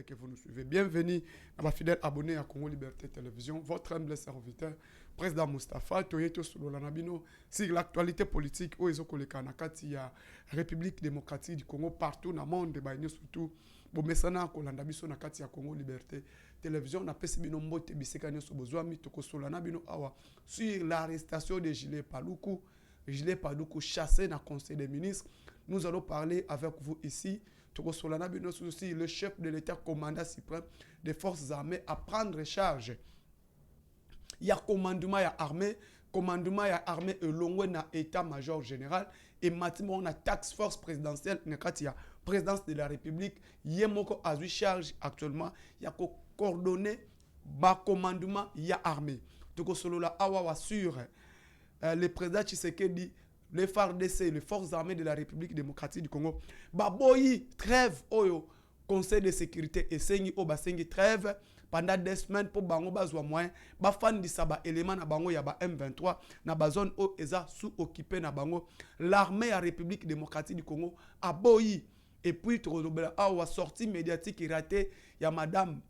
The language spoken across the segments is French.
que vous nous suivez. Bienvenue à ma fidèle abonné à Congo Liberté Télévision, votre humble serviteur, président Mustapha Toyeto Sololanabino, sur l'actualité politique au Ezokoleka Nakati ya République démocratique du Congo, partout dans le monde, surtout, Bomesana Kolandabiso Nakati ya Congo Liberté Télévision, na pesibino mbote bisekane sobozwami toko Sololanabino awa sur l'arrestation de Gilles Paluku. Gilles Paluku chassé dans le Conseil des ministres. Nous allons parler avec vous ici. Le chef de l'État, commandant suprême des forces armées, à prendre charge. Il y a commandement, il y a armée. Commandement, il y a armée et l'ongwe na état-major général. Et maintenant, on a taxe force présidentielle. Il y a présidence de la République. Il y a à charge actuellement. Il y a coordonné, bas commandement, il y a armée. Donc, solo la awa sur le président Tshisekedi, les FARDC, les forces armées de la République démocratique du Congo, baboyi trêve oyo Conseil de sécurité et sengi o basengi trêve pendant 2 semaines pour bango bazwa moyen ba fan di saba élément na bango ya ba M23 na ba zone o eza sous occupé na bango l'armée à République démocratique du Congo aboyi et puis tozobela awa sortie médiatique ratée ya madame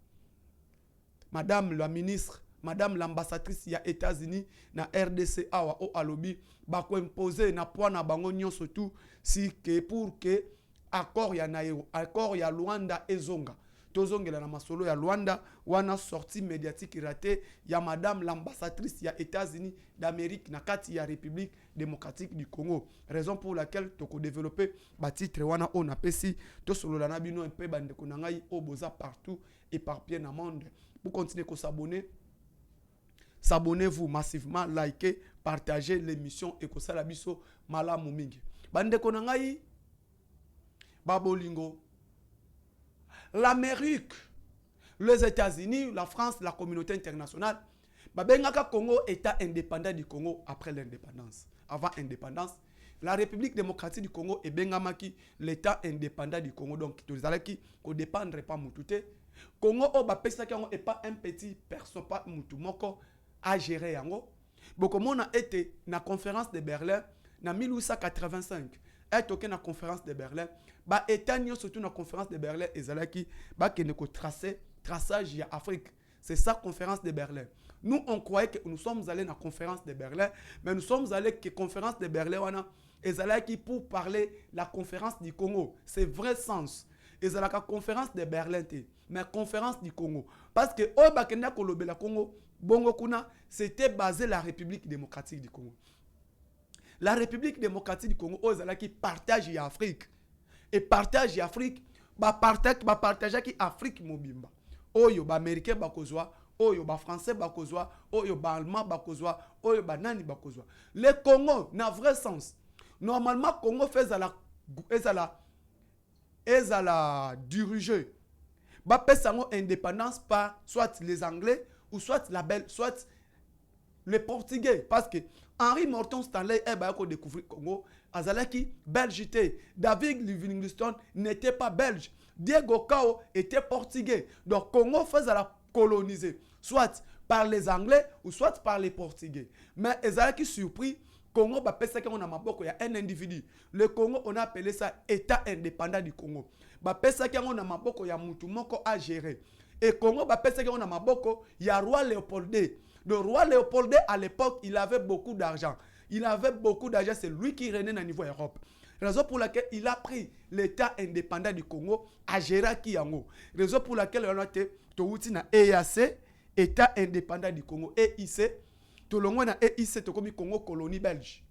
la ministre, madame l'ambassadrice ya États-Unis na RDC awa o alobi bako imposer na poids na bango nyonso tout si que pour que accord ya nayo accord ya Luanda ezonga tozongela na masolo ya Luanda wana sortie médiatique ratée ya madame l'ambassadrice ya États-Unis d'Amérique na kati ya République démocratique du Congo, raison pour laquelle toko développer ba titre wana on apesi to solola na bino un peu bande ko ngai o boza partout éparpillé na monde. Pour continuer à s'abonner, s'abonnez-vous massivement, likez, partagez l'émission et que ça la biso malamu mingi. Bande konangai babolingo. L'Amérique, les États-Unis, la France, la communauté internationale, babengaka Congo état indépendant du Congo après l'indépendance. Avant l'indépendance, la République démocratique du Congo est bengamaki l'état indépendant du Congo. Donc, tous les qui ne dépendrait pas moutoute. Congo o ba pesa kango et pas un petit personne pas mutu moko à gérer yango. Boko mona été na conférence de Berlin na 1885. Et toke na conférence de Berlin ba étanyo surtout na conférence de Berlin ezalaki ba kene ko traçage ya Afrique. C'est ça conférence de Berlin. Nous on croyait que nous sommes allés na conférence de Berlin, mais nous sommes allés que conférence de Berlin wana ezalaki pour parler la conférence du Congo. C'est vrai sens. Ezalaka conférence de Berlin mais conférence du Congo parce que au bakenda kolobe la Congo bongo kuna c'était basé la République démocratique du Congo. La République démocratique du Congo ozala qui partage l'Afrique et partage l'Afrique ba partage qui Afrique mobimba oyo ba américain bakozwa oyo ba français bakozwa oyo ba allemand bakozwa oyo ba nani bakozwa. Le Congo na vrai sens normalement Congo fait à la diriger. Ba pesango indépendance par soit les Anglais ou soit soit les Portugais parce que Henri Morton Stanley a découvert Congo azalaki Belgité. David Livingstone n'était pas belge. Diego Cao était portugais. Donc Congo faisait la coloniser soit par les Anglais ou soit par les Portugais. Mais azalaki surpris Congo ba pesa ki on a maboko ya un individu. Le Congo on a appelé ça état indépendant du Congo. Ba pesa ki on a maboko ya mutu moko à gérer. Et Congo ba pesa ki on a maboko ya roi Léopold II. Le roi Léopold II à l'époque, il avait beaucoup d'argent. Il avait beaucoup d'argent, c'est lui qui régnait au niveau Europe. Raison pour laquelle il a pris l'état indépendant du Congo à gérer Kiyango. Raison pour laquelle on a été touti na EAC, état indépendant du Congo, EIC. Tolongo na EIC tokomi Congo colonie belge.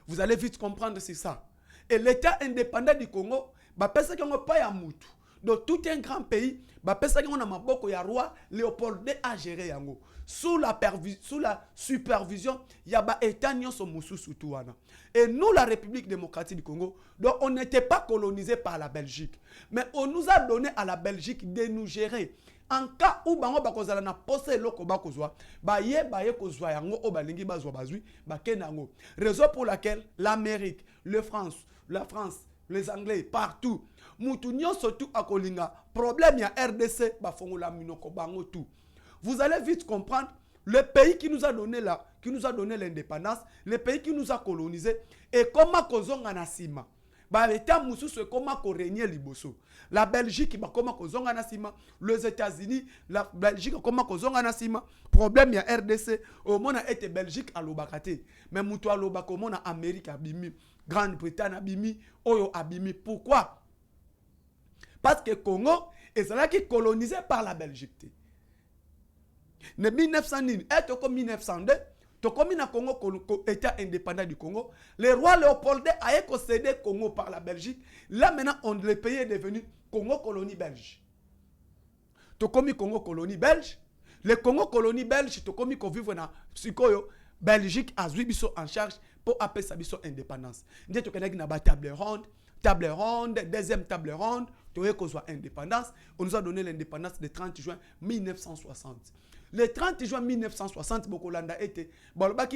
Vous allez vite comprendre c'est ça. Et l'état indépendant du Congo, bah pesa ki on pas ya mutu. Donc tout un grand pays, bah pesa ki on a maboko ya roi Léopold II a géré yango. Sous la supervision, il y a ba état nyonso mususu tuana. Et nous la République démocratique du Congo, donc on n'était pas colonisé par la Belgique, mais on nous a donné à la Belgique de nous gérer. En cas où bango bakozala na posé loko bakozwa ba ye kozwa yango o balingi bazwa bazwi ba kenango, raison pour laquelle l'Amérique, la France, les Anglais partout mutu nyonso tout akolinga problème ya RDC ba fongola minoko bango tout. Vous allez vite comprendre le pays qui nous a donné l'indépendance, le pays qui nous a colonisé et comment kozonga na sima ba état mususu comment ko régner liboso. La Belgique ba comment ko zonga na sima, les États-Unis, la Belgique comment ko zonga na sima. Problème ya RDC, au mona été Belgique à l'obakate. Mais muto à l'obako mona Amérique abimi, Grande-Bretagne abimi, Oyo abimi. Pourquoi? Parce que Congo est là qui colonisé par la Belgique. Ne 1900 et comme 1902, comme le Congo était indépendant du Congo, le roi Léopold a cédé Congo par la Belgique. Là maintenant, le pays est devenu Congo colonie belge. Comme le Congo colonie belge, le Congo colonie belge, comme il vivre dans Sikoyo, Belgique a joué en charge pour appeler sa indépendance. Nous avons table ronde, deuxième table ronde, pour qu'on soit indépendance. On nous a donné l'indépendance le 30 juin 1960. Le 30 juin 1960, Bokolanda était,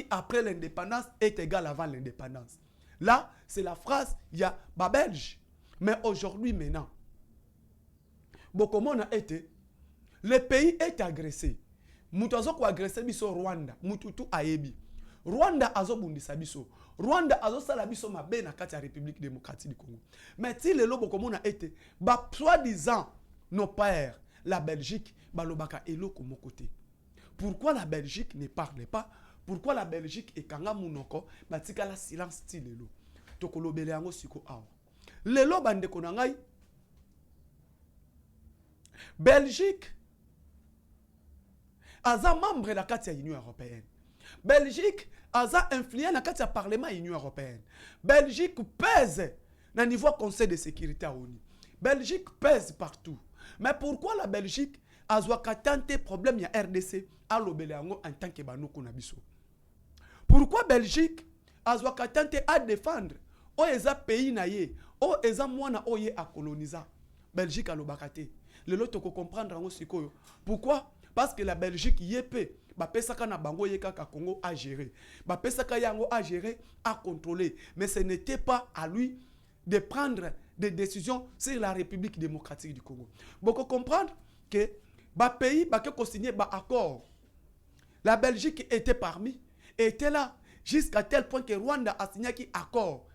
après l'indépendance est égal avant l'indépendance. Là, c'est la phrase, il y a Belge. Mais aujourd'hui, maintenant, Bokomona été, le pays est agressé. Moutazo ko agressé biso Rwanda, Mututu Ayebi. Rwanda azo bundisa biso. Rwanda azo sala biso mabe na kati ya République démocratique du Congo. Mais si le lobo Bokomona été, soi-disant nos pères, la Belgique, balobaka elo komo côté. Pourquoi la Belgique ne parle pas? Pourquoi la Belgique est kanga munoko batika la silence ti lelo? Tokolo bele yango siko awa. Lelo bande konangai. Belgique aza membre de la carte de l'Union européenne. Belgique aza influent la carte du Parlement de l'Union européenne. Belgique pèse na niveau Conseil de sécurité à l'ONU. Belgique pèse partout. Mais pourquoi la Belgique a tenté problème ya RDC à l'Obéléango en tant que banoko na biso? Pourquoi Belgique a tenté à défendre o eza pays na ye, o eza mwana o ye a coloniser. Belgique a l'obakate. Le lot ko comprendre ngo sikoyo. Pourquoi? Parce que la Belgique yépé ba pesaka na bango yeka ka Congo a gérer. Ba pesaka yango a gérer, a contrôler, mais ce n'était pas à lui de prendre des décisions sur la République démocratique du Congo. Beaucoup comprendre que ba pays ba que signé ba accord. La Belgique était parmi, était là jusqu'à tel point que Rwanda a signé qui accord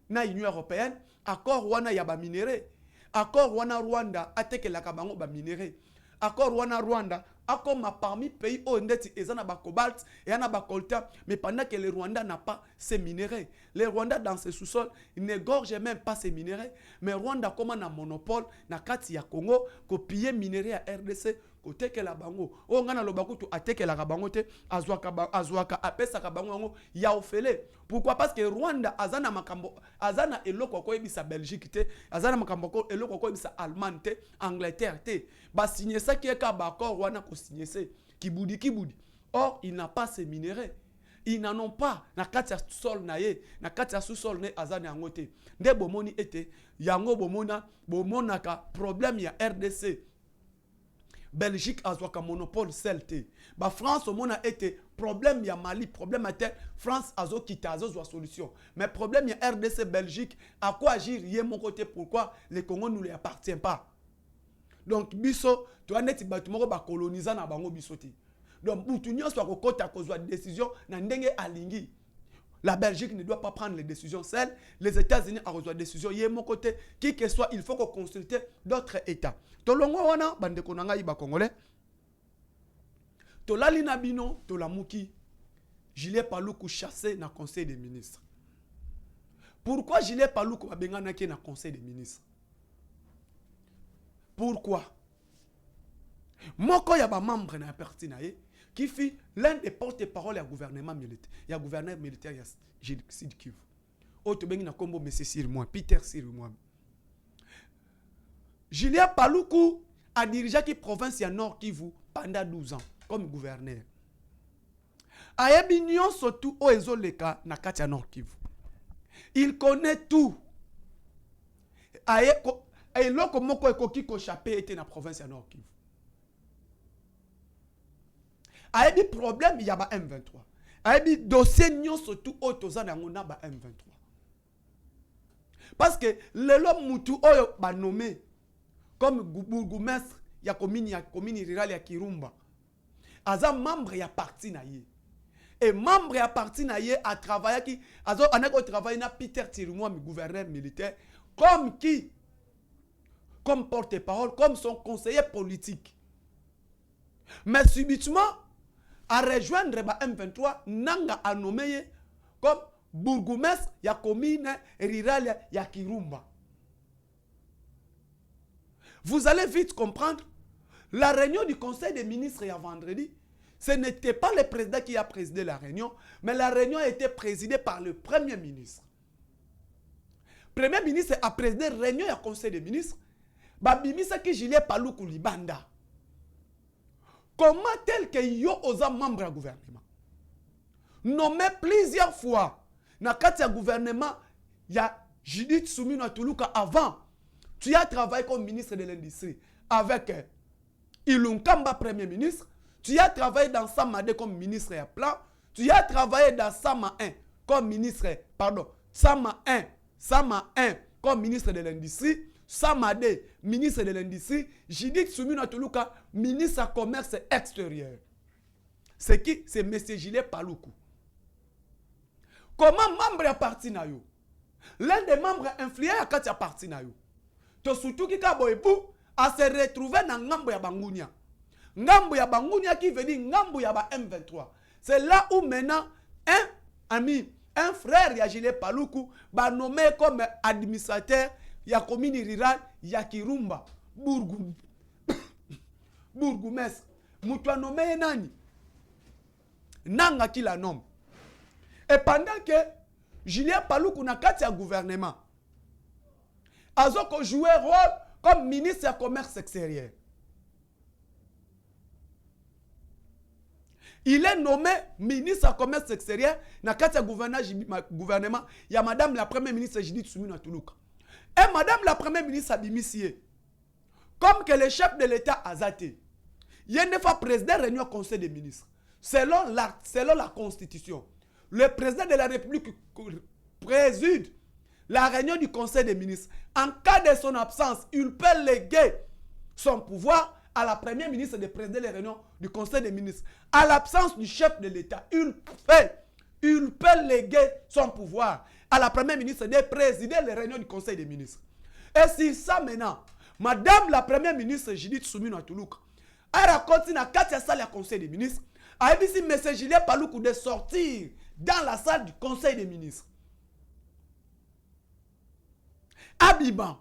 na Union européenne, accord wana ya ba minéré, accord wana Rwanda ateke la kabango ba minéré, accord wana Rwanda accord ma parmi pays où ndeti ezana ba cobalt et ana ba coltan, mais pendant que le Rwanda n'a pas ces minéraux, le Rwanda dans ses sous-sols n'égorge même pas ces minéraux, mais Rwanda comme un monopole na kati ya Congo copier minéraux à RDC côté que la bango o ngana lobakutu ateke la bango te azwaka apesa ka bango ya ofele. Pourquoi? Parce que Rwanda azana makambo azana eloko ko ebisa Belgique te, azana makambo ko eloko ko ebisa Allemagne te, Angleterre te. Ba signer ça qui est ka ba accord wana ko signer c'est kibudi. Or il n'a pas ces minéraux. Ils n'en ont pas na kati ya sol na ye, na kati ya sous-sol ne azana yango te. Nde bomoni ete yango bomonaka problème ya RDC. Belgique a un monopole celte. Ba France au monde a été problème ya Mali, problème à terre. France a quitté a solution. Mais problème ya RDC Belgique, à quoi agir yé mon côté? Pourquoi le Congo ne lui appartient pas? Donc biso tu as net bâtiment ba coloniser na bango bisoti. Donc boutunyo soit côté à cause de décision na ndenge alingi. La Belgique ne doit pas prendre les décisions seules. Les États-Unis ont besoin de décisions. Il y a mon côté, qui que soit, il faut qu'on consulte d'autres États. Tolongo wana bande konanga iba congolais. Tolali nabino, tolamuki. Julien Paluku chassé dans le Conseil des ministres. Pourquoi Julien Paluku a bengana qui dans le Conseil des ministres? Pourquoi? Moko ya ba membre na parti na ye qui fit l'un des porte-parole du gouvernement militaire. Il y a gouverneur militaire, il y a Sid Kivu. Autre bengi na kombo M. Sirmois, Peter Sirmois. Julien Paluku a dirigé la province ya Nord Kivu pendant 12 ans comme gouverneur. Ayebi nyon surtout o ezoleka na kati ya Nord Kivu. Il connaît tout. Et loko moko ekoki ko chapé était na province ya Nord Kivu. Ayebi problème il y a ba M23. Ayebi dossier nyon surtout o tozana ngona ba M23. Parce que lelo mutu oyo ba nommé comme bourgmestre ya commune rurale ya Kirumba. Aza membre ya parti na ye. et membre à parti na ye a travaillé qui a travaillé na Peter Tirimwa, gouverneur militaire, comme qui, comme porte-parole, comme son conseiller politique. Mais subitement, à rejoindre M23, Nanga a nommé comme bourgmestre ya commune rurale ya Kirumba. Vous allez vite comprendre, la réunion du conseil des ministres il y a vendredi, ce n'était pas le président qui a présidé la réunion, mais la réunion a été présidée par le premier ministre. Le premier ministre a présidé la réunion du conseil des ministres, Babimisa qui Julien Paluku Libanda. Comment tel que yo osa membre du gouvernement nommé plusieurs fois na kati ya gouvernement ya Judith Suminwa Tuluka avant tu as travaillé comme ministre de l'industrie avec Ilunkamba premier ministre, tu as travaillé dans Samade comme ministre à plan, tu as travaillé dans Sama 1 comme ministre Sama 1 comme ministre de l'industrie, Samade, ministre de l'Industrie, Judith Suminwa Tuluka, ministre du Commerce extérieur. C'est qui? C'est M. Julien Paluku. Comment membre à parti na yo? L'un des membres influents à Katia parti na yo. To surtout qui Kaboebu a se retrouvé dans Ngambo ya Bangunia. Ngambo ya Bangunia qui veut dire Ngambo ya ba M23. C'est là où maintenant un ami, un frère ya Julien Paluku, ba nommé comme administrateur ya commune rurale ya Kirumba, bourgmestre. Mutu a nommé nani? Nanga qui la nomme. Et pendant que Julien Paluku na kati ya gouvernement, Azoko joué rôle comme ministre du commerce extérieur. Il est nommé ministre du commerce extérieur na kati ya gouvernement. Il y a madame la première ministre Judith Suminwa Tuluka. Et madame la première ministre Abimisie, comme que le chef de l'État a zaté, il y a une fois président de la réunion conseil des ministres. Selon la constitution, le président de la République préside la réunion du conseil des ministres. En cas de son absence, il peut léguer son pouvoir à la première ministre de présider les réunions du conseil des ministres. À l'absence du chef de l'État, il peut léguer son pouvoir à la première ministre de présider les réunions du conseil des ministres. Et si ça maintenant, madame la première ministre Judith Suminwa Tuluka, elle a continué à Katia Salle à conseil des ministres, a dit si M. Julien Paluku de sortir dans la salle du conseil des ministres. Abiban.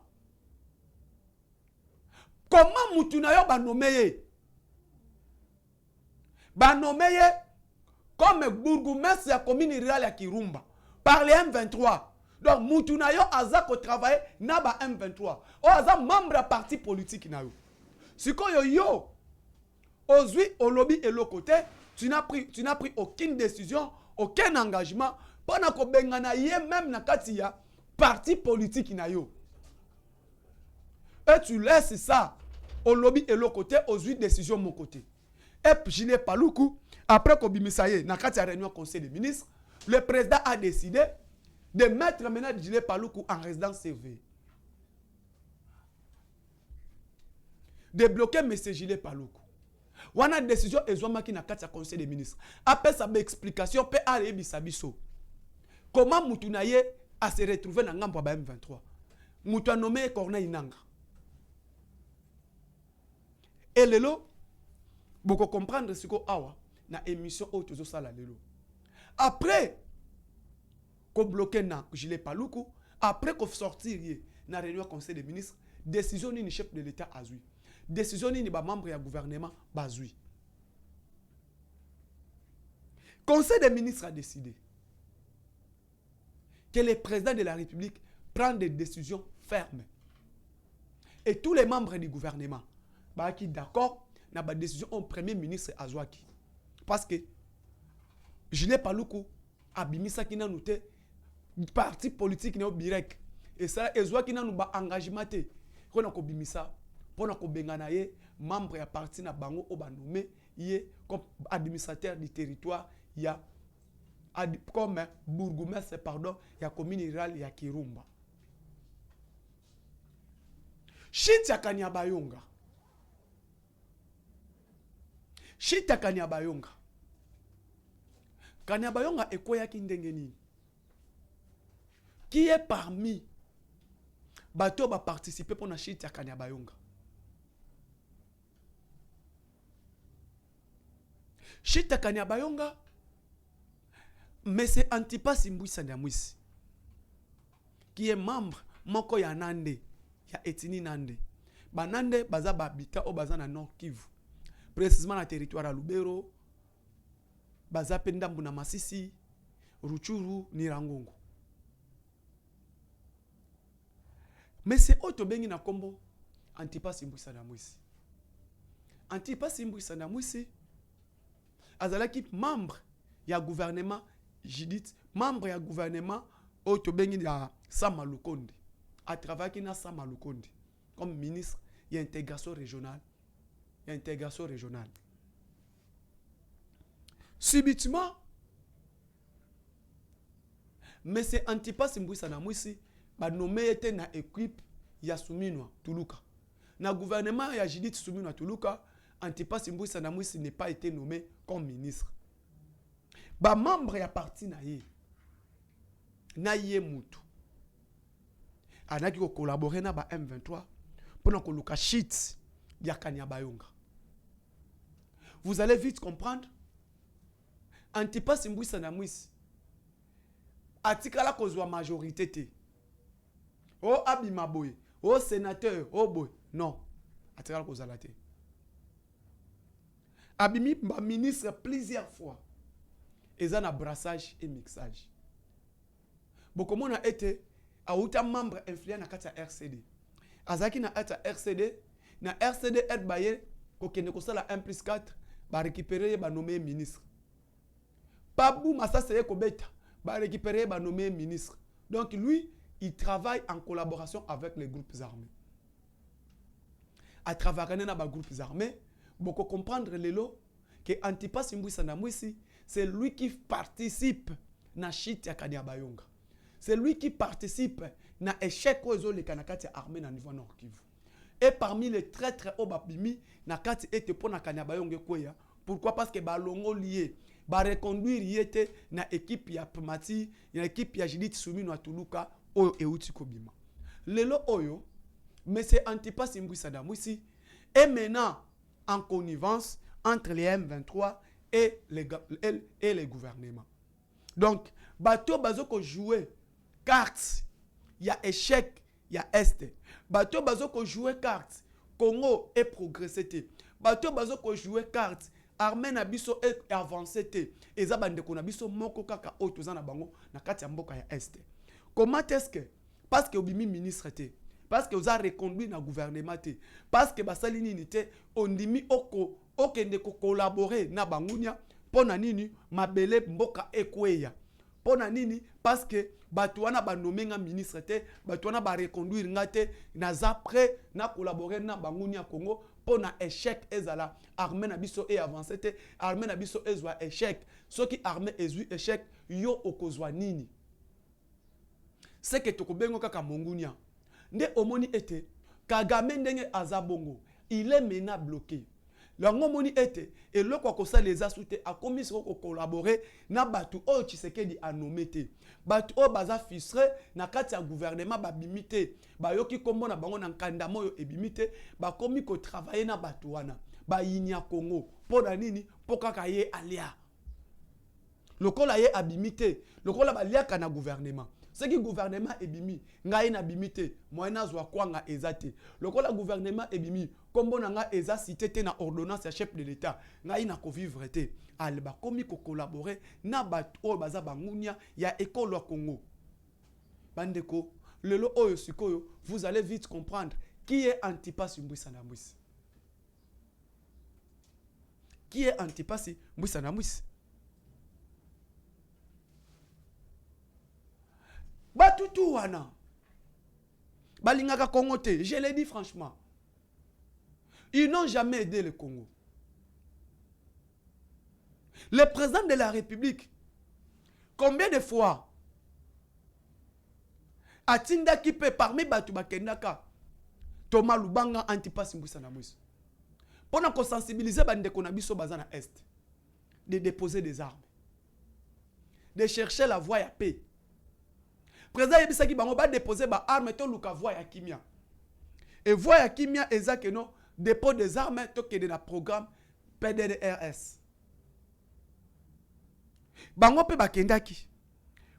Comment Moutunayo va nommer? Va nommer comme bourgmestre de la commune rurale à Kirumba par les M23. Donc Moutunayo Azako travaille na ba M23. O Azak membre de parti politique nayo. Si yo ozui au lobby et l'autre côté, tu n'as pris aucune décision, aucun engagement pendant que bengana yé même na katia parti politique nayo. Et tu laisses ça au lobby et l'autre côté, aux 8 décisions de mon côté. Et puis, Julien Paluku, après qu'on bimisaye, dans la réunion conseil des ministres, le président a décidé de mettre maintenant Julien Paluku en résidence surveillée. De bloquer M. Julien Paluku. On a une décision et on a qui n'a qu'à conseil des ministres. Après sa explication, peut aller bisabiso. Comment Moutunaye a se retrouvé dans Ngambo M23? Moutou a nommé Corneille Nanga. Et lelo, beaucoup comprendre ce qu'on a dans l'émission où tout ça là lelo. Après qu'on bloque na Julien Paluku, après qu'on sortir na réunion conseil des ministres, décision ni chef de l'État a zui. Décision ni ba membre du gouvernement ba zui. Conseil des ministres a décidé que le président de la République prend des décisions fermes. Et tous les membres du gouvernement bah qui d'accord na ba décision au premier ministre Azwaki parce que Julien Paluku abimisa ki na noté parti politique na birek et ça Azwaki na ba engagement te ko na ko bimisa pour na ko bengana ye membre ya parti na bango o ba nommé yé comme administrateur du territoire ya comme bourgmestre pardon ya commune rurale ya Kirumba Chitia Kanyabayonga Chita Kanyabayonga. Kanyabayonga ekoyaki ndenge nini? Qui est parmi bato ba participer pour na chute ya Kanyabayonga? Chute ya Kanyabayonga, mais c'est Antipas Mbuisa Nyamwisi, qui est membre moko ya Nande, ya etini Nande. Ba Nande baza babita o baza na Nord Kivu, précisément na territoire ya Lubero, baza pendambu na Masisi, Ruchuru, Nirangongo. Mais c'est autre bengi na kombo Antipas Mbuisa Nyamwisi. Antipas Mbuisa Nyamwisi azalaki membre ya gouvernement Judith, membre ya gouvernement autre bengi ya Sama Lukonde. A travaillé na Sama Lukonde comme ministre de l'intégration régionale. Subitement, mais c'est Antipas Mbuisa Nyamwisi ba nommé était na équipe ya Suminwa Tuluka. Na gouvernement ya Judith Suminwa Tuluka, Antipas Mbuisa Nyamwisi n'est pas été nommé comme ministre. Ba membre ya parti na ye mutu. Anaki ko collaborer na ba M23 pour ko luka shit ya Kanyabayonga. Vous allez vite comprendre. Antipas Mbuisa Nyamwisi atikala kozwa majorité te. Oh abima boy, oh sénateur, oh boy. Non, atikala kozala te. Abimi ba ministre plusieurs fois. Eza na brassage et mixage. Bokomo na été a outa membre influent na kati ya RCD. Azaki na ata RCD, na RCD et baye ko kende ko sala 1+4 ba récupérer ba nommer ministre. Pabou Massaseye Kobeta ba récupérer ba nommer ministre. Donc lui, il travaille en collaboration avec les groupes armés. À travers les groupes armés, beaucoup comprendre lelo que Antipas Mbuisa Nyamwisi, c'est lui qui participe na chute ya Kanyabayonga. C'est lui qui participe na échec aux les kanakati armés na niveau Nord Kivu. Et parmi les traîtres au babimi na kati ete pour na Kanyabayonga koya. Pourquoi? Parce que balongo lié ba reconduire yete na équipe ya Pmati, na équipe ya Judith Suminwa Tuluka oyo euti kobima. Lelo oyo, mais c'est Antipas Mbuisa Nyamwisi est maintenant en connivence entre les M23 et les gouvernements. Donc, bateau bazoko jouer carte, il y a échec, il y a est. Bateau bazoko jouer carte, Congo est progressé. Bateau bazoko jouer carte, armée na biso est avancé. Et ça bande na biso moko kaka otoza na bango na kati ya mboka ya est. Comment est-ce que parce que obimi ministre te, parce que vous avez reconduit na gouvernement te, parce que basali nini te, on dimi oko okende ko collaborer na bangunya pona nini mabele mboka ekweya. Pona nini parce que batuana ba nommer nga ministre te, batuana ba reconduire nga te, na après na collaborer na bangunya Congo pona échec ezala armée na biso et avancé te, armée na biso ezwa échec. Ce qui armée ezui échec yo okozwa nini? C'est que tokobengo kaka mongunya. Nde omoni ete Kagame ndenge azabongo, il est maintenant bloqué. Lango moni ete et le quoi ça les a souté a commis ko collaborer na batu o Tshisekedi a nommé te. Batu o baza frustré na kati ya gouvernement ba bimité. Ba yoki kombo na bango na nkanda moyo ebimité, ba komi ko travailler na batu wana. Ba yinya Congo. Pona nini? Pokaka ye alia. Lokola ye abimité, lokola ba liaka na gouvernement. Ce qui gouvernement ebimi, ngai na bimité, moyena zwa kwanga ezate. Lokola gouvernement ebimi, kombo na nga eza cité te na ordonnance ya chef de l'État, ngai na ko vivre te. Alba komi ko collaborer na bato o baza bangunya ya école wa Congo. Bandeko, lelo oyo sikoyo, vous allez vite comprendre qui est Antipas Mbuisa Nyamwisi. Qui est Antipas Mbuisa Nyamwisi? Batutu wana. Balingaka Congo te, je l'ai dit franchement. Ils n'ont jamais aidé le Congo. Le président de la République, combien de fois Atinda qui peut parmi Batu Bakendaka, Thomas Lubanga, Antipas Mbuisa Nyamwisi. Pendant qu'on sensibilise Bandeko na biso bazana est, de déposer des armes. de chercher la voie à paix. Président Yebisaki bango ba déposer ba arme to luka voie ya kimia. Et voie ya kimia ezake non dépôt des armes to ke de la programme PDDRS. Bango pe bakendaki.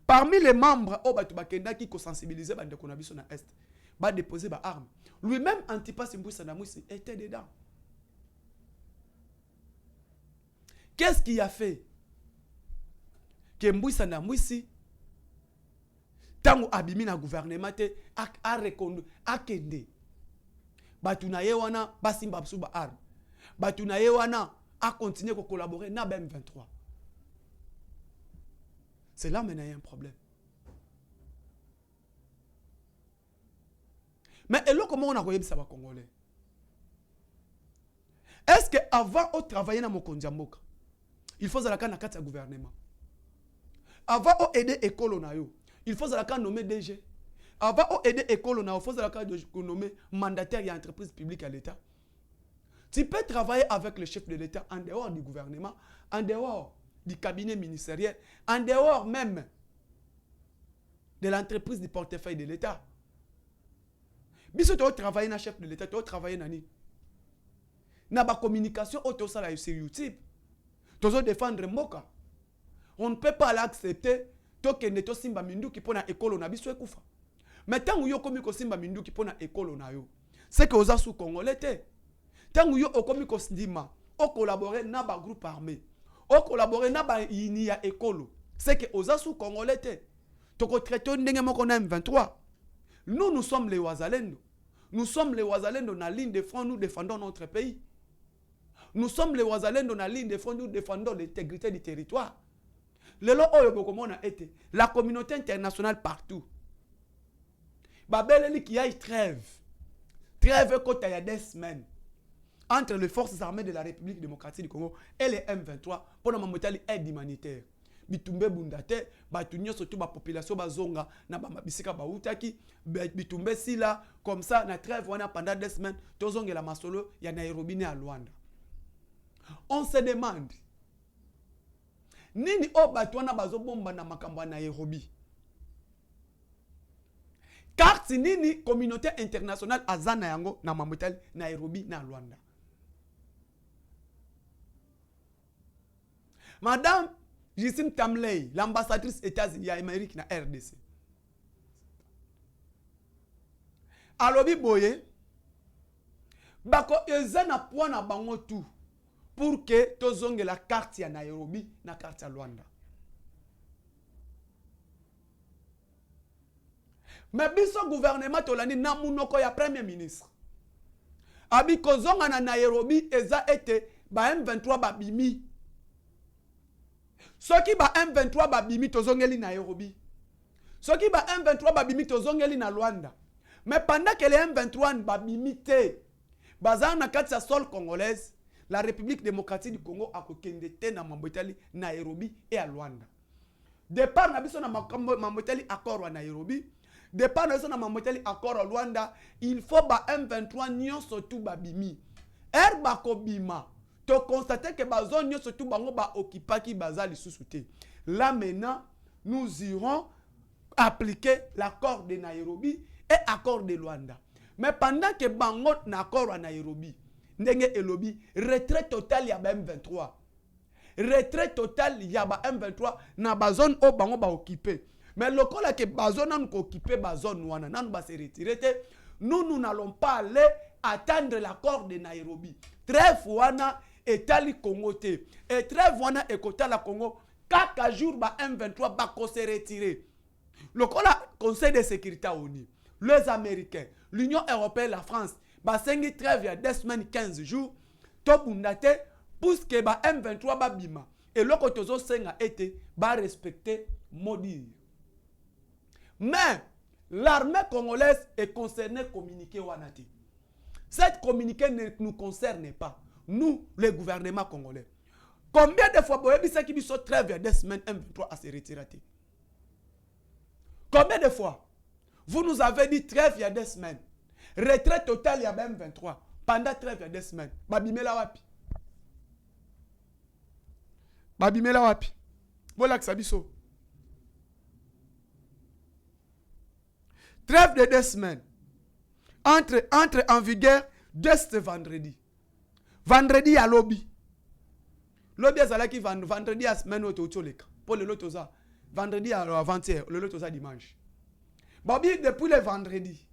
Parmi les membres au batu bakendaki ko sensibiliser bande ko na biso na est. Ba déposer ba arme. Lui-même Antipas Mbouissa Namwisi était dedans. Qu'est-ce qu'il a fait? Que Mbouissa Namwisi tango abimi na gouvernement te a reconnu akende. Batu na ye wana basimba biso ba arme. Batu na ye wana a continuer ko collaborer na M23. C'est là maintenant il y a un problème. Mais et là, comment on a regardé ça va Congolais? Est-ce que avant de travailler dans mon Kondiamboka, il faut la carte gouvernement? Avant d'aider l'école, il faut la nommer DG. Avant d'aider l'école, il faut la nommer mandataire et entreprise publique à l'État. Tu peux travailler avec le chef de l'État en dehors du gouvernement, en dehors du cabinet ministériel, en dehors même de l'entreprise du portefeuille de l'État. Biso to travailler na chef de l'État, to travailler na ni. Na ba communication auto ça sur YouTube. To défendre mboka. On ne peut pas l'accepter to kende to simba mindu ki pona ekolo na biso ekufa. Mais tant yo komi ko simba mindu ki pona ekolo na yo. C'est que oza sous congolais te. Tant yo okomi ko ndima, o collaborer na ba groupe armé. O collaborer na ba yini ya ekolo. C'est que oza sous congolais te. To ko traiter ndenge moko na M23. Nous sommes les Ouazalendo. Nous sommes les Ouazalendo dans la ligne de front, nous défendons notre pays. Nous sommes les Ouazalendo dans la ligne de front, nous défendons l'intégrité du territoire. La communauté internationale partout. Babel qui y a trêve. Trêve quand il y a des semaines. Entre les forces armées de la République démocratique du Congo et les M23 pour la aide humanitaire. Bitumbe bundate batunyo surtout ba population bazonga na ba bisika ba utaki bitumbe sila comme ça na trêve wana pendant 2 semaines tozonge la masolo ya Nairobi ne à Luanda. On se demande nini o batwana bazo bomba na makambo na Nairobi. Carte nini communauté internationale azana yango na mamutali Nairobi na Luanda. Madame Jissim Tamley, l'ambassadrice États-Unis Amérique na RDC. Alobi boye, bako ezana point na bango tout pour que tozonge la carte ya Nairobi na carte ya Luanda. Mais biso gouvernement tolani na munoko ya premier ministre. Abi kozonga na Nairobi eza ete ba M23 babimi. Soki ba M23 babimi tozongeli na Nairobi. Soki ba M23 babimi tozongeli na Luanda. Mais pendant que les M23 babimi te, bazana na kati ya sol congolaise, la République démocratique du Congo a kokende te na mambotali Nairobi et à Luanda. Départ na biso na mambotali accord wa Nairobi, départ na biso na mambotali accord wa Luanda, il faut ba M23 nyonso tout babimi. Bako bima. Tu constates que bazon nyo surtout bango ba occupaki bazali sous-souté. Là maintenant, nous irons appliquer l'accord de Nairobi et l'accord de Luanda. Mais pendant que bango na accord à Nairobi, ndenge elobi retrait total ya ba M23. Retrait total ya ba M23 na bazone o bango ba occupé. Mais lokola ke bazone nan ko occupé bazone wana nan ba se retirer, nous n'allons pas aller attendre l'accord de Nairobi. Trêve wana etali Congo te. Et trêve wana ekota la Congo 4 jours ba M23 ba ko se retirer. Le Conseil de sécurité ONU, les Américains, l'Union européenne, la France, ba sengi trêve ya 2 semaines 15 jours, to bundate puisque ba M23 ba bima. Et le kotozo senga été ba respecter modi. Mais l'armée congolaise est concernée communiqué wanati. Cette communiqué ne nous concerne pas. Nous, le gouvernement congolais. Combien de fois Boyebisa qui biso trêve ya 2 semaines M23 à se retirer? Combien de fois vous nous avez dit trêve il y a 2 semaines, retrait total il y a même 23 pendant trêve il y a 2 semaines. Babimela wapi? Babimela wapi? Voilà que ça biso. Trêve de 2 semaines. Entre en vigueur dès ce vendredi. Vendredi à lobby. Lobby est vendredi à semaine où tu es pour le lot ça. Vendredi à avant-hier, le lot ça dimanche. Bobby, depuis le vendredi,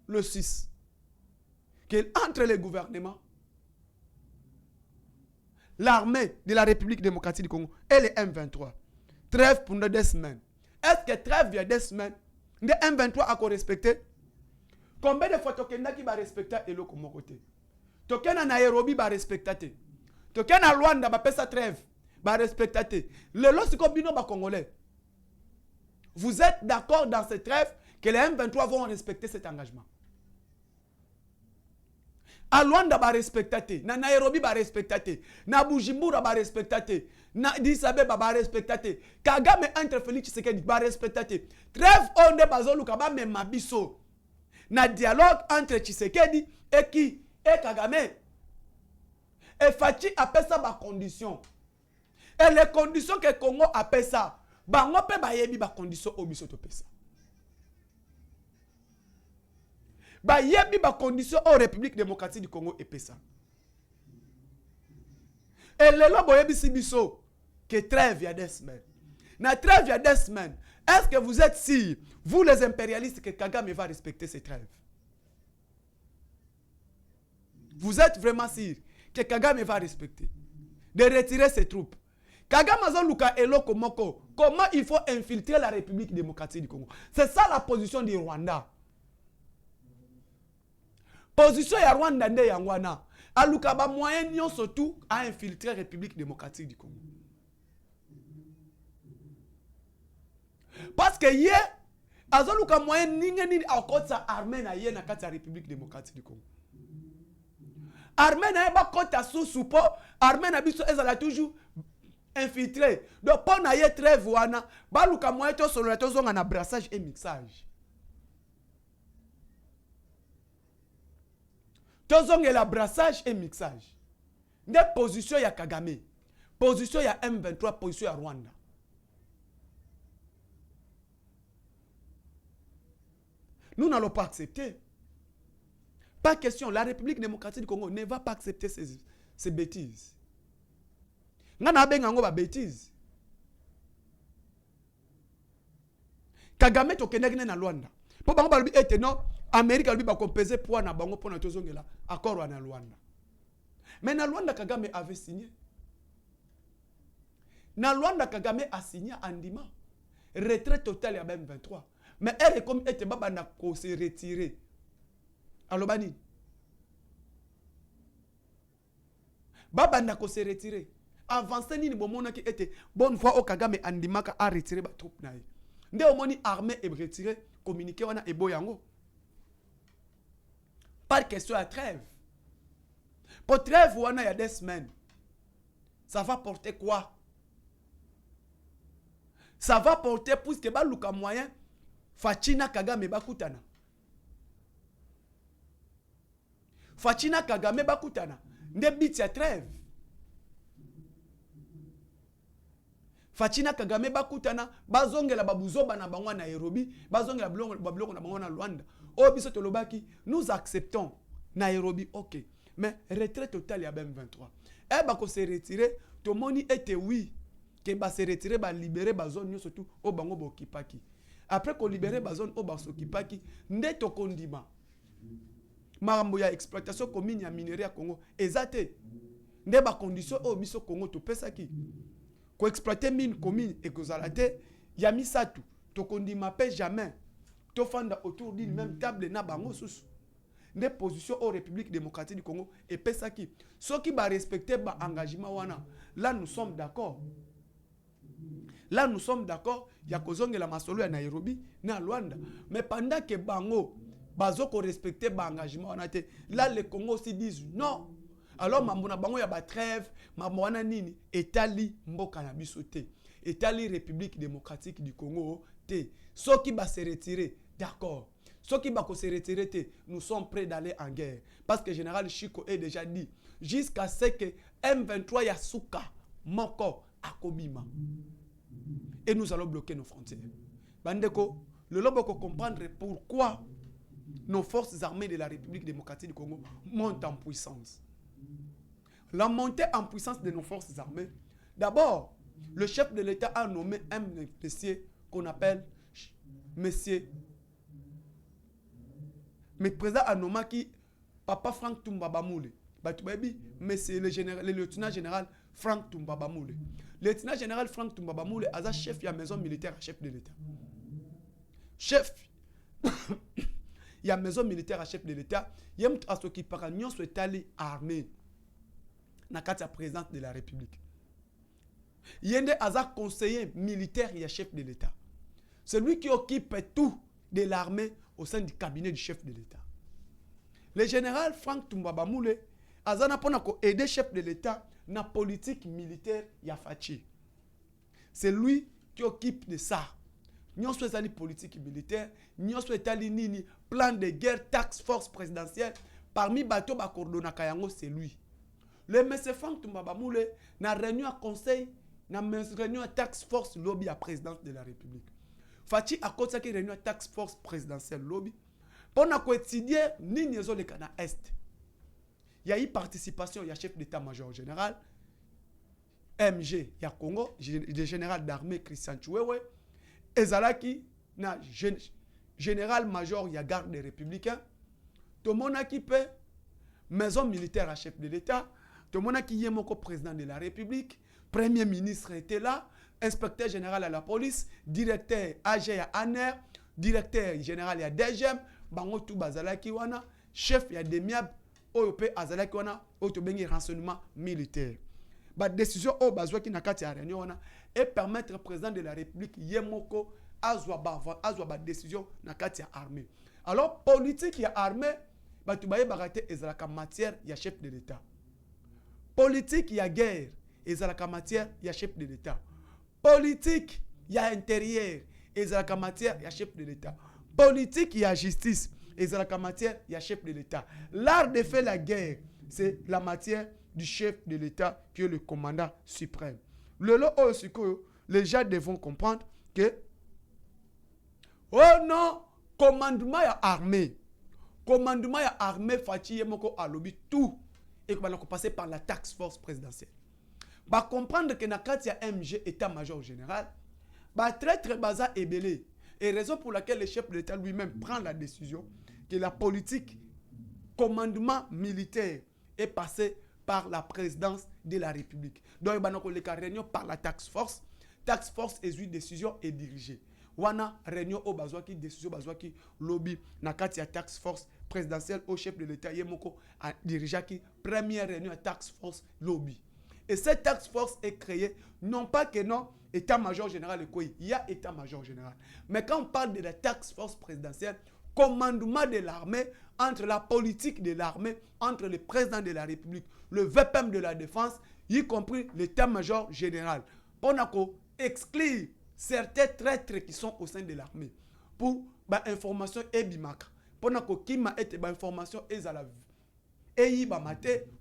le 6, entre les gouvernements, l'armée de la République démocratique du Congo et les M23, trêve pour 2 semaines. Est-ce que trêve via 2 semaines, les M23 a respecté? Combien de fois Tokenda qui va respecter et l'autre comme côté? Tokenda Nairobi va respecter. Tokenda Luanda va faire sa trêve, va respecter. Le lorsqu'on bino va congolais. Vous êtes d'accord dans cette trêve que les M23 vont respecter cet engagement? À Luanda va respecter, na Nairobi va respecter, na Bujumbura va respecter, na Addis Abeba va respecter. Kagame entre Félix Tshisekedi va respecter. Trêve on ne bazolu kaba même mabiso. Na dialogue entre Tshisekedi et qui et Kagame. Et Fachi appelle ça ma condition. Et les conditions que Congo appelle ça, bango pe ba yebi ba condition obiso to pesa. Ba yebi ba condition au République démocratique du Congo et pesa. Et le lobo yebi si biso que trêve il y a 2 semaines. Na trêve il y a 2 semaines. Est-ce que vous êtes sûrs, vous les impérialistes, que Kagame va respecter ces trêves? Vous êtes vraiment sûrs que Kagame va respecter? De retirer ses troupes. Kagame Azon Luka Eloko Moko, comment il faut infiltrer la République démocratique du Congo? C'est ça la position du Rwanda. Position ya Rwanda nde yangwana. Aluka ba moyen nyon surtout à infiltrer la République démocratique du Congo. Parce que hier, Azoluka moyen ningeni akot sa armée na ye na kati ya République démocratique du Congo. Armée na ba kota sous po, armée na biso ezala toujours infiltré. Donc pour na ye trêve wana, ba luka moyen to solo to zonga na brassage et mixage. To zonga la brassage et mixage. Nde position ya Kagame, position ya M23, position ya Rwanda. Nous n'allons pas accepter. Pas question, la République démocratique du Congo ne va pas accepter ces bêtises. Nous avons des bêtises. Kagame tokenegine na Luanda. Pour bango balubi ete non, Amérique balubi ba compenser pour na bango pour na tozongela accord na Luanda. Mais na Luanda Kagame avait signé. Na Luanda Kagame a signé Andima. Retrait total à M23. Mais elle est comme était baba na ko se retirer. Alors bani. Baba na ko se retirer. Avancer ni bomona qui était bonne fois au Kagame Andimaka a retiré ba troupe na. Nde omoni armée et retiré communiquer wana ebo yango. Pas de question à trêve. Pour trêve wana il y a 2 semaines. Ça va porter quoi? Ça va porter puisque ba luka moyen Fachina Kagame bakutana. Fachina Kagame bakutana. Nde biti ya trêve. Fachina Kagame bakutana. Bazongela babuzoba na bango na Nairobi. Bazongela babloko na bango na Luanda. Oh biso tolobaki. Nous acceptons Nairobi. Ok. Mais retrait total ya M23. Eh bako se retirer. Tomoni ete oui. Que ba se retirer ba libérer bazone nyo surtout. Oh bango bokipaki. Après qu'on libère la zone au Basokipaki, neto kondima. Marambo ya exploitation commune ya minerai à Congo. Ezate. Nde ba condition au biso Congo to pesa ki. Ko exploiter mine commune et kozalate ya misatu. To kondima pe jamais. To fanda autour d'une même table na bango susu. Nde position au République démocratique du Congo et pesa ki. Ceux qui ba respecter ba engagement wana. Là nous sommes d'accord. Là, nous sommes d'accord, il y a kozonge la masolo à Nairobi, na Luanda. Mais pendant que bango, bazoko respecter ba engagement, là, les Congos aussi disent non. Alors, mamona bango ya ba trêve, mamona nini, etali mboka na biso te. Etali République démocratique du Congo te. Ceux qui va se retirer, d'accord. Ceux qui va se retirer te, nous sommes prêts d'aller en guerre. Parce que le général Chico a déjà dit, jusqu'à ce que M23 Yasuka, Moko, Akobima. Et nous allons bloquer nos frontières. bandeko le lobo ko comprendre pourquoi nos forces armées de la République démocratique du Congo montent en puissance. La montée en puissance de nos forces armées, d'abord, le chef de l'État a nommé un monsieur qu'on appelle monsieur. Mais le président a nommé qui Papa Frank Toumbabamoule. Monsieur le lieutenant général Frank Toumbabamoule. Le lieutenant général Frank Toumbabamoule est chef de la maison militaire, chef de l'État. Chef. Il y a maison militaire à chef de l'État. Il y a un qui parle de l'État armée. Dans la présidence de la République. Il y a un conseiller militaire, il y a chef de l'État. Celui qui occupe tout de l'armée au sein du cabinet du chef de l'État. Le général Frank Toumbabamoule a aidé le chef de l'État dans la politique militaire Yafachi. C'est lui qui occupe de ça. Nous avons une politique militaire, nous avons un plan de guerre, task force présidentielle. Parmi les bateaux, c'est lui. Le M. Frank Toumbabamoule n'a réunion à conseil, n'a réunion à task force lobby à présidence de la République. Fachi a cause qui réunion à task force présidentielle lobby. Pendant étudier ni niaison le Canada Est. Il y a eu participation, il y a chef d'état-major général, MG, il y a Congo, le général d'armée Christian Chouewe, Ezalaki, na général-major, il y a garde des républicains, tout le monde qui peut, maison militaire à chef de l'État, tout le monde qui est mon président de la République, premier ministre était là, inspecteur général à la police, directeur AG à ANER, directeur général à DGM, bango tout bazalaki wana, chef ya demiab, oyope azalaki wana, oyo bengi renseignement militaire. Ba décision o bazwa ki nakati ya réunion wana et permettre au président de la République yemoko azwa ba décision nakati ya armée. Alors politique ya armée, ba tu baye bagate ezalaka matière ya chef de l'État. Politique ya guerre, ezalaka matière ya chef de l'État. Politique ya intérieur, ezalaka matière ya chef de l'État. Politique, il y a justice. Et c'est la matière, il y a chef de l'État. L'art de faire la guerre, c'est la matière du chef de l'État qui est le commandant suprême. Les gens devront comprendre que oh non, commandement est armé. Commandement est armé, Fati Yemoko a lobby tout. Et qu'on va passer par la task force présidentielle. Bah comprendre que dans y a MG, état-major général, bah très bazar et belé. Et raison pour laquelle le chef de l'État lui-même prend la décision que la politique commandement militaire est passée par la présidence de la République. Donc, il y a une réunion par la task force. Task force est une décision et dirigée. Wana réunion au bazwa qui décision bazwa qui lobby nakati ya task force présidentielle au chef de l'État yemoko a dirigé qui première réunion à task force lobby. Et cette task force est créée non pas que non état-major général de Koyi, il y a état-major général. Mais quand on parle de la task force présidentielle, commandement de l'armée, entre la politique de l'armée, entre le président de la République, le VPM de la défense, y compris l'état-major général. Pour exclure certains traîtres qui sont au sein de l'armée. Pour l'information et bimaka. Pour qui m'a été information et à la vue. Et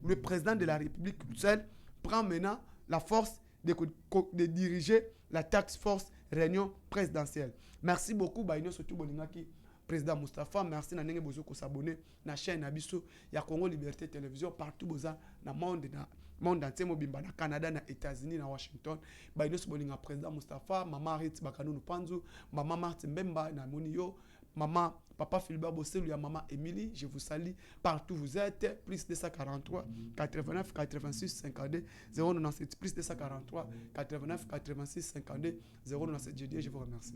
le président de la République seul prend maintenant la force de diriger la task force réunion présidentielle. Merci beaucoup, Baïno Sotou Bolingaki, président Moustapha. Merci Nanenge Bozo ko s'abonner na chaîne Abisso, ya Congo Liberté Télévision partout boza na monde entier mobimba na Canada, na États-Unis, na Washington. Baïno Sotou Bolinga président Moustapha, maman Rit Bakano Panzu, maman Martin Mbemba na Monio, maman Papa Philbert Bosselu, ya maman Émilie, je vous salue partout vous êtes. Plus 243 89 86 52 097 plus 243 89 86 52 097. Je vous remercie.